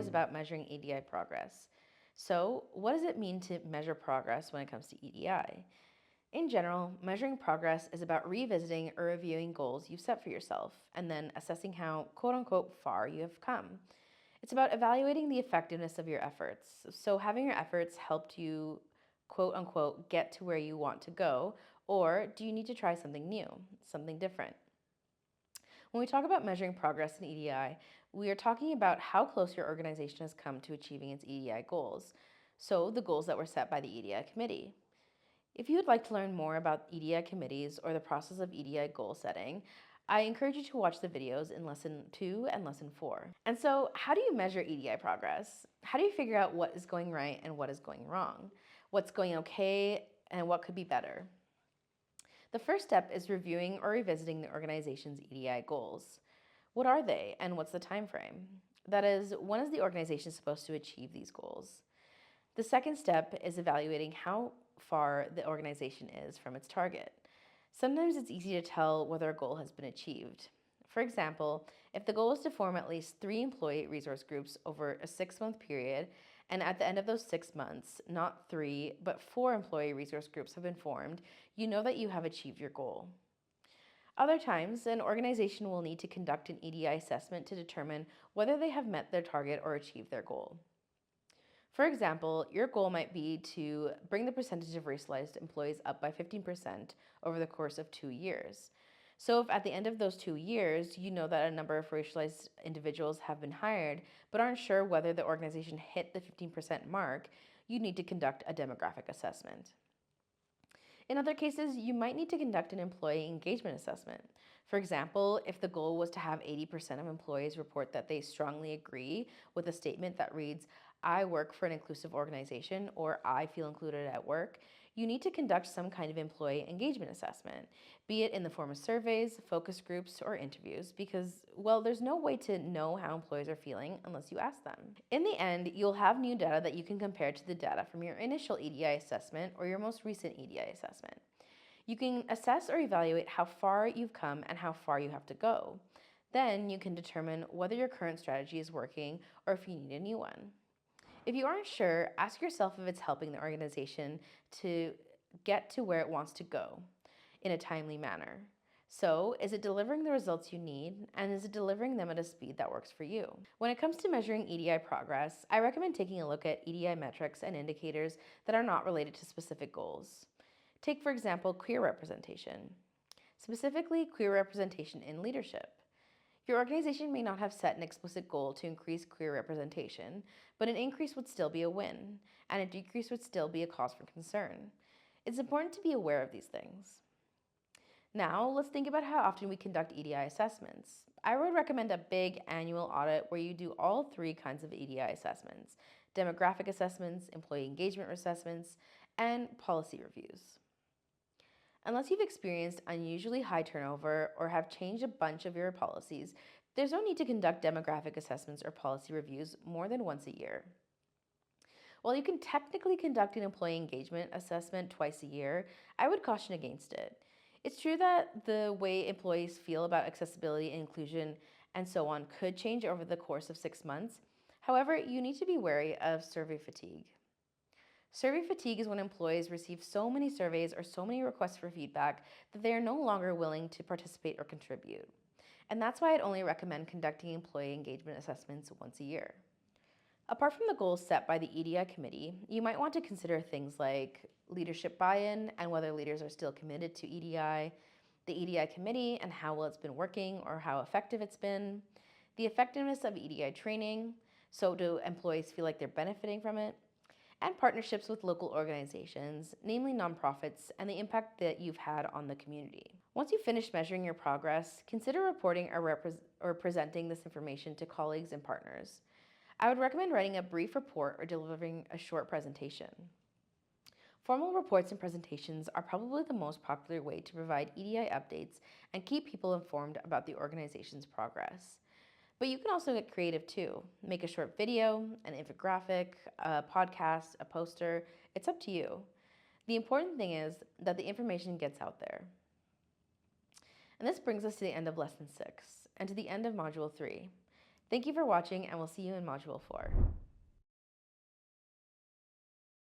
is about measuring EDI progress. So, what does it mean to measure progress when it comes to EDI? In general, measuring progress is about revisiting or reviewing goals you've set for yourself and then assessing how quote unquote far you have come. It's about evaluating the effectiveness of your efforts. So, having your efforts helped you quote unquote get to where you want to go, or do you need to try something new, something different? When we talk about measuring progress in EDI, we are talking about how close your organization has come to achieving its EDI goals, so the goals that were set by the EDI committee. If you would like to learn more about EDI committees or the process of EDI goal setting, I encourage you to watch the videos in Lesson 2 and Lesson 4. And so, how do you measure EDI progress? How do you figure out what is going right and what is going wrong? What's going okay and what could be better? The first step is reviewing or revisiting the organization's EDI goals. What are they and what's the time frame? That is, when is the organization supposed to achieve these goals? The second step is evaluating how far the organization is from its target. Sometimes it's easy to tell whether a goal has been achieved. For example, if the goal is to form at least 3 employee resource groups over a 6-month period, and at the end of those 6 months, not 3, but 4 employee resource groups have been formed, you know that you have achieved your goal. Other times, an organization will need to conduct an EDI assessment to determine whether they have met their target or achieved their goal. For example, your goal might be to bring the percentage of racialized employees up by 15% over the course of 2 years. So if at the end of those 2 years, you know that a number of racialized individuals have been hired, but aren't sure whether the organization hit the 15% mark, you need to conduct a demographic assessment. In other cases, you might need to conduct an employee engagement assessment. For example, if the goal was to have 80% of employees report that they strongly agree with a statement that reads, "I work for an inclusive organization," or "I feel included at work," you need to conduct some kind of employee engagement assessment, be it in the form of surveys, focus groups, or interviews, because, well, there's no way to know how employees are feeling unless you ask them. In the end, you'll have new data that you can compare to the data from your initial EDI assessment or your most recent EDI assessment. You can assess or evaluate how far you've come and how far you have to go. Then you can determine whether your current strategy is working or if you need a new one. If you aren't sure, ask yourself if it's helping the organization to get to where it wants to go in a timely manner. So, is it delivering the results you need, and is it delivering them at a speed that works for you? When it comes to measuring EDI progress, I recommend taking a look at EDI metrics and indicators that are not related to specific goals. Take, for example, queer representation, specifically queer representation in leadership. Your organization may not have set an explicit goal to increase queer representation, but an increase would still be a win, and a decrease would still be a cause for concern. It's important to be aware of these things. Now, let's think about how often we conduct EDI assessments. I would recommend a big annual audit where you do all 3 kinds of EDI assessments: demographic assessments, employee engagement assessments, and policy reviews. Unless you've experienced unusually high turnover or have changed a bunch of your policies, there's no need to conduct demographic assessments or policy reviews more than once a year. While you can technically conduct an employee engagement assessment twice a year, I would caution against it. It's true that the way employees feel about accessibility and inclusion and so on could change over the course of 6 months. However, you need to be wary of survey fatigue. Survey fatigue is when employees receive so many surveys or so many requests for feedback that they are no longer willing to participate or contribute. And that's why I'd only recommend conducting employee engagement assessments once a year. Apart from the goals set by the EDI committee, you might want to consider things like leadership buy-in and whether leaders are still committed to EDI, the EDI committee and how well it's been working or how effective it's been, the effectiveness of EDI training, so do employees feel like they're benefiting from it, and partnerships with local organizations, namely nonprofits, and the impact that you've had on the community. Once you've finished measuring your progress, consider reporting or presenting this information to colleagues and partners. I would recommend writing a brief report or delivering a short presentation. Formal reports and presentations are probably the most popular way to provide EDI updates and keep people informed about the organization's progress. But you can also get creative too. Make a short video, an infographic, a podcast, a poster. It's up to you. The important thing is that the information gets out there. And this brings us to the end of Lesson 6 and to the end of Module 3. Thank you for watching, and we'll see you in Module 4.